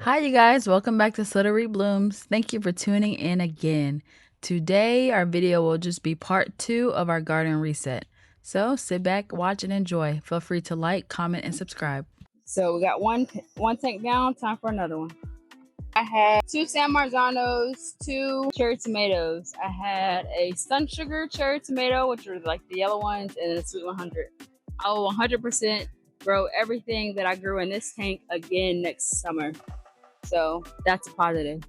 Hi, you guys. Welcome back to Suttery Blooms. Thank you for tuning in again. Today, our video will just be part two of our garden reset. So sit back, watch, and enjoy. Feel free to like, comment, and subscribe. So we got one tank down. Time for another one. I had two San Marzanos, two cherry tomatoes. I had a Sun Sugar cherry tomato, which are like the yellow ones, and a Sweet 100. I will 100% grow everything that I grew in this tank again next summer. So that's a positive.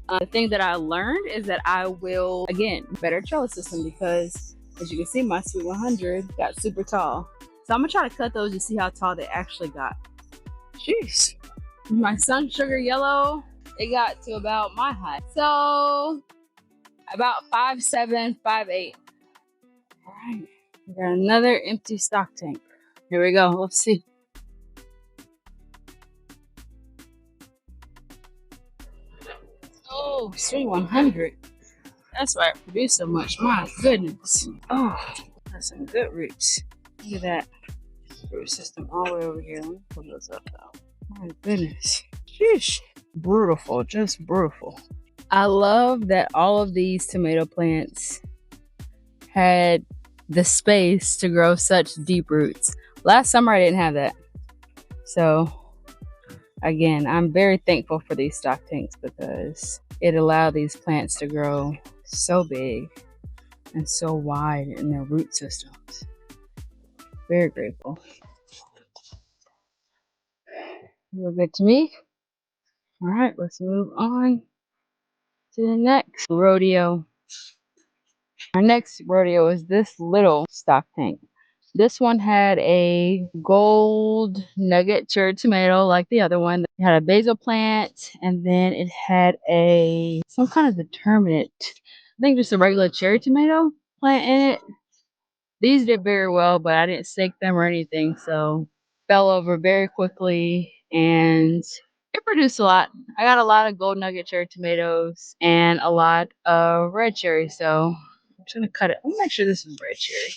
The thing that I learned is that I will, again, better trellis system because as you can see, my Sweet 100 got super tall. So I'm gonna try to cut those to see how tall they actually got. Jeez. My Sun Sugar Yellow, it got to about my height. So about 5'7", 5'8". All right, we got another empty stock tank. Here we go, let's see. Oh, Sweet 100. That's why it produced so much. My goodness. Oh, that's some good roots. Look at that root system all the way over here. Let me pull those up though. My goodness. Sheesh. Beautiful. Just beautiful. I love that all of these tomato plants had the space to grow such deep roots. Last summer I didn't have that. So again, I'm very thankful for these stock tanks because it allowed these plants to grow so big and so wide in their root systems. Very grateful. Look good to me. All right, let's move on to the next rodeo. Our next rodeo is this little stock tank. This one had a gold nugget cherry tomato like the other one. It had a basil plant, and then it had some kind of determinate, I think just a regular cherry tomato plant in it. These did very well, but I didn't stake them or anything, so fell over very quickly, and it produced a lot. I got a lot of gold nugget cherry tomatoes and a lot of red cherry, so I'm just gonna cut it. I'm gonna make sure this is red cherry.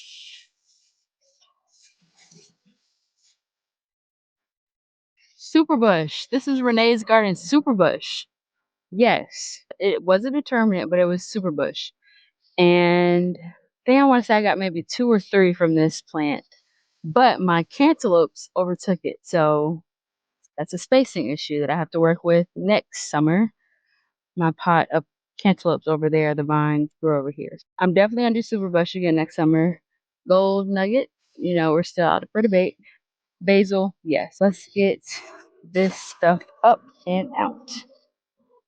Super bush. This is Renee's Garden super bush. Yes, it wasn't determinate, but it was super bush. And I think I want to say I got maybe 2 or 3 from this plant, but my cantaloupes overtook it. So that's a spacing issue that I have to work with next summer. My pot of cantaloupes over there, the vines grow over here. I'm definitely gonna do super bush again next summer. Gold nugget, we're still out for debate. Basil, yes. Let's get this stuff up and out.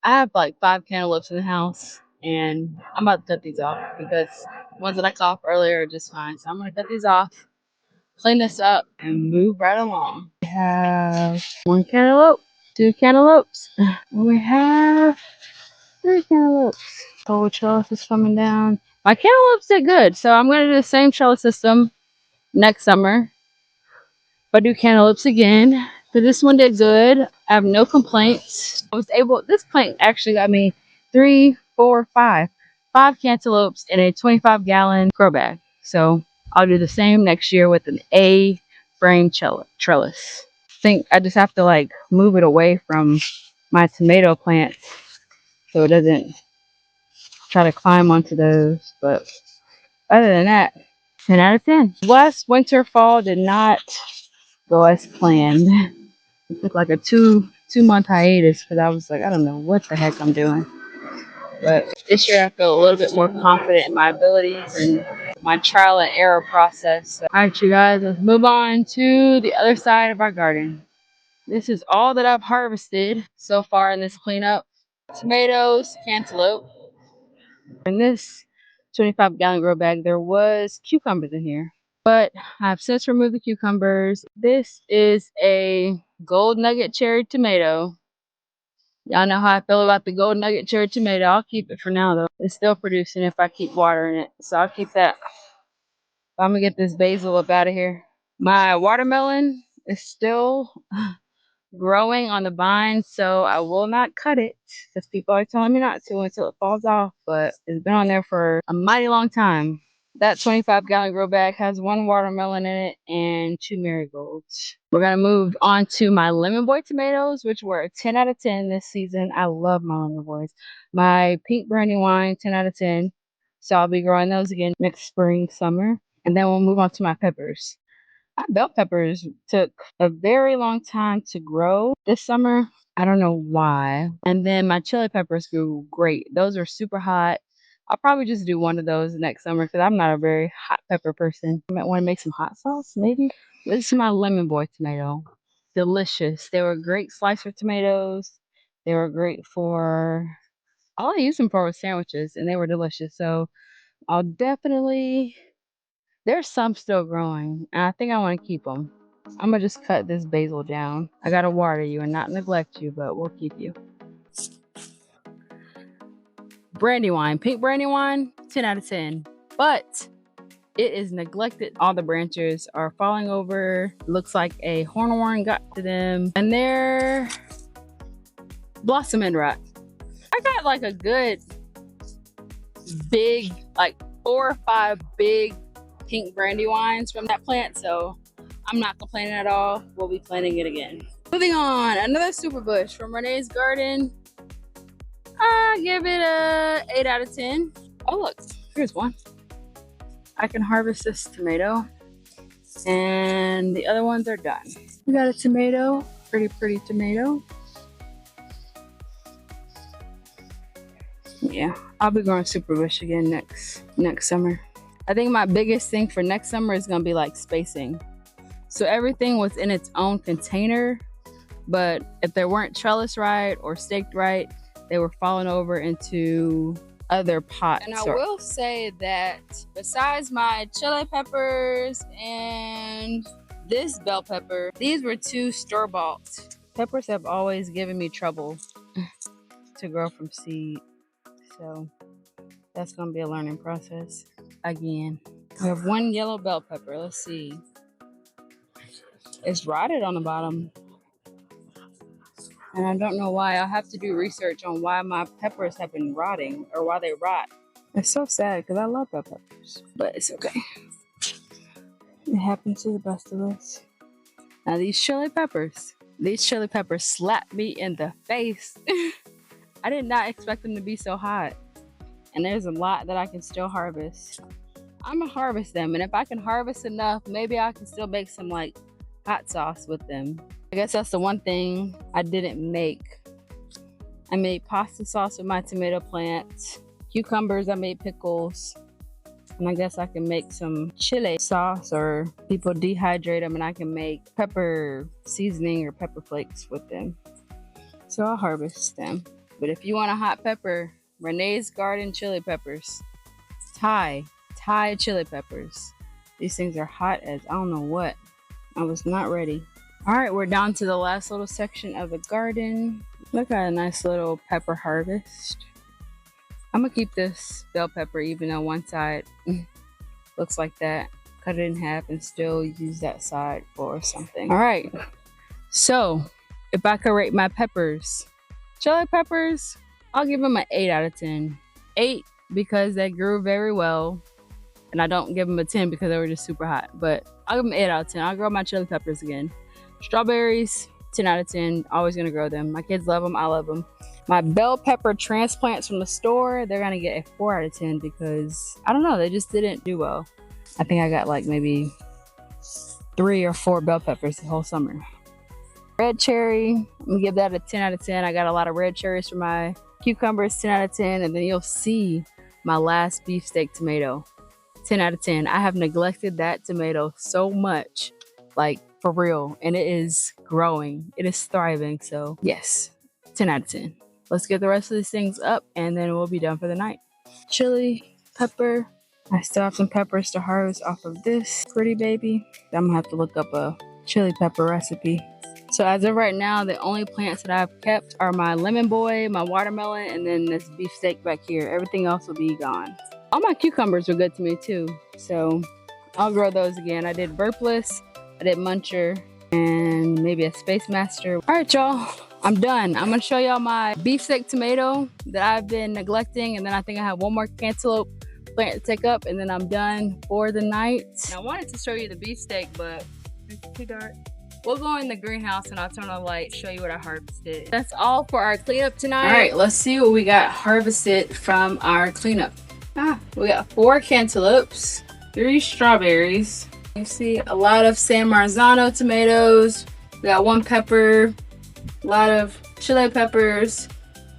I have like 5 cantaloupes in the house, and I'm about to cut these off because the ones that I cut off earlier are just fine. So I'm gonna cut these off, clean this up, and move right along. We have 1 cantaloupe, 2 cantaloupes, and we have 3 cantaloupes. Whole trellis is coming down. My cantaloupes did good, so I'm gonna do the same trellis system next summer. If I do cantaloupes again, so this one did good. I have no complaints. This plant actually got me 3, 4, 5 cantaloupes in a 25-gallon grow bag. So I'll do the same next year with an A frame trellis. I think I just have to like move it away from my tomato plants so it doesn't try to climb onto those. But other than that, 10 out of 10. Last winter, fall did not go as planned. It took like a two-month hiatus because I was like, I don't know what the heck I'm doing. But this year I feel a little bit more confident in my abilities and my trial and error process. So, all right, you guys, let's move on to the other side of our garden. This is all that I've harvested so far in this cleanup. Tomatoes, cantaloupe. In this 25-gallon grow bag, there was cucumbers in here. But I've since removed the cucumbers. This is a gold nugget cherry tomato. Y'all know how I feel about the gold nugget cherry tomato. I'll keep it for now though. It's still producing if I keep watering it. So I'll keep that. I'm gonna get this basil up out of here. My watermelon is still growing on the vine, so I will not cut it because people are telling me not to until it falls off. But it's been on there for a mighty long time. That 25-gallon grow bag has 1 watermelon in it and 2 marigolds. We're gonna move on to my Lemon Boy tomatoes, which were a 10 out of 10 this season. I love my Lemon Boys. My pink Brandywine, 10 out of 10. So I'll be growing those again next spring, summer. And then we'll move on to my peppers. My bell peppers took a very long time to grow this summer. I don't know why. And then my chili peppers grew great. Those are super hot. I'll probably just do one of those next summer because I'm not a very hot pepper person. I might want to make some hot sauce, maybe. This is my Lemon Boy tomato. Delicious. They were great slicer tomatoes. They were great for, all I used them for was sandwiches, and they were delicious. So I'll definitely, there's some still growing, and I think I want to keep them. I'm gonna just cut this basil down. I gotta water you and not neglect you, but we'll keep you. Brandywine, pink Brandywine, 10 out of 10. But it is neglected. All the branches are falling over. Looks like a hornworm got to them. And they're blossoming rot. I got like a good big, like 4 or 5 big pink Brandywines from that plant. So I'm not complaining at all. We'll be planting it again. Moving on, another super bush from Renee's garden. I give it a 8 out of 10. Oh look, here's one. I can harvest this tomato, and the other ones are done. We got a tomato, pretty tomato. Yeah, I'll be growing super bush again next summer. I think my biggest thing for next summer is gonna be like spacing. So everything was in its own container, but if they weren't trellised right or staked right, they were falling over into other pots. And I will say that besides my chili peppers and this bell pepper, these were 2 store-bought. Peppers have always given me trouble to grow from seed. So that's gonna be a learning process again. We have 1 yellow bell pepper. Let's see. It's rotted on the bottom. And I don't know why. I'll have to do research on why my peppers have been rotting or why they rot. It's so sad because I love bell peppers, but it's okay. It happens to the best of us. Now these chili peppers slapped me in the face. I did not expect them to be so hot. And there's a lot that I can still harvest. I'm gonna harvest them, and if I can harvest enough, maybe I can still make some like hot sauce with them. I guess that's the one thing I didn't make. I made pasta sauce with my tomato plants, cucumbers, I made pickles, and I guess I can make some chili sauce, or people dehydrate them and I can make pepper seasoning or pepper flakes with them. So I'll harvest them. But if you want a hot pepper, Renee's Garden chili peppers, Thai chili peppers. These things are hot as I don't know what. I was not ready. All right, we're down to the last little section of the garden. Look at a nice little pepper harvest. I'm gonna keep this bell pepper even though one side looks like that. Cut it in half and still use that side for something. All right, so if I could rate my peppers, chili peppers, I'll give them an 8 out of 10. 8 because they grew very well. And I don't give them a 10 because they were just super hot. But I'll give them 8 out of 10. I'll grow my chili peppers again. Strawberries, 10 out of 10. Always gonna grow them. My kids love them. I love them. My bell pepper transplants from the store, they're gonna get a 4 out of 10 because, I don't know, they just didn't do well. I think I got like maybe 3 or 4 bell peppers the whole summer. Red cherry, I'm gonna give that a 10 out of 10. I got a lot of red cherries for my cucumbers, 10 out of 10. And then you'll see my last beefsteak tomato. 10 out of 10. I have neglected that tomato so much, like for real, and it is growing. It is thriving. So yes, 10 out of 10. Let's get the rest of these things up and then we'll be done for the night. Chili, pepper. I still have some peppers to harvest off of this pretty baby. I'm gonna have to look up a chili pepper recipe. So as of right now, the only plants that I've kept are my lemon boy, my watermelon, and then this beefsteak back here. Everything else will be gone. All my cucumbers were good to me too, so I'll grow those again. I did Burpless, I did Muncher, and maybe a Space Master. All right, y'all, I'm done. I'm gonna show y'all my beefsteak tomato that I've been neglecting, and then I think I have one more cantaloupe, plant to take up, and then I'm done for the night. And I wanted to show you the beefsteak, but it's too dark. We'll go in the greenhouse and I'll turn on the light, show you what I harvested. That's all for our cleanup tonight. All right, let's see what we got harvested from our cleanup. We got 4 cantaloupes, 3 strawberries. You see a lot of San Marzano tomatoes. We got 1 pepper, a lot of chili peppers,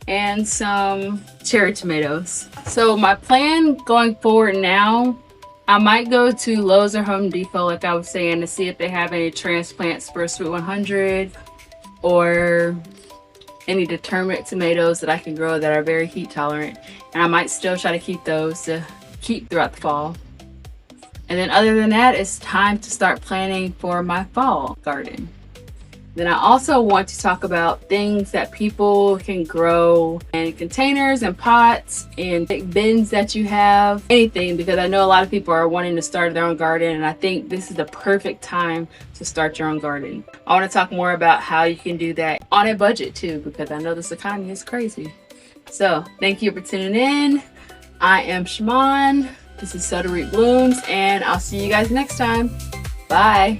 and some cherry tomatoes. So my plan going forward now, I might go to Lowe's or Home Depot, like I was saying, to see if they have any transplants for Sweet 100 or any determinate tomatoes that I can grow that are very heat tolerant. And I might still try to keep those to keep throughout the fall. And then other than that, it's time to start planning for my fall garden. Then I also want to talk about things that people can grow in containers and pots and big bins that you have, anything, because I know a lot of people are wanting to start their own garden, and I think this is the perfect time to start your own garden. I want to talk more about how you can do that on a budget too, because I know this economy is crazy. So thank you for tuning in. I am Shaman. This is Sow to Reap Blooms, and I'll see you guys next time. Bye.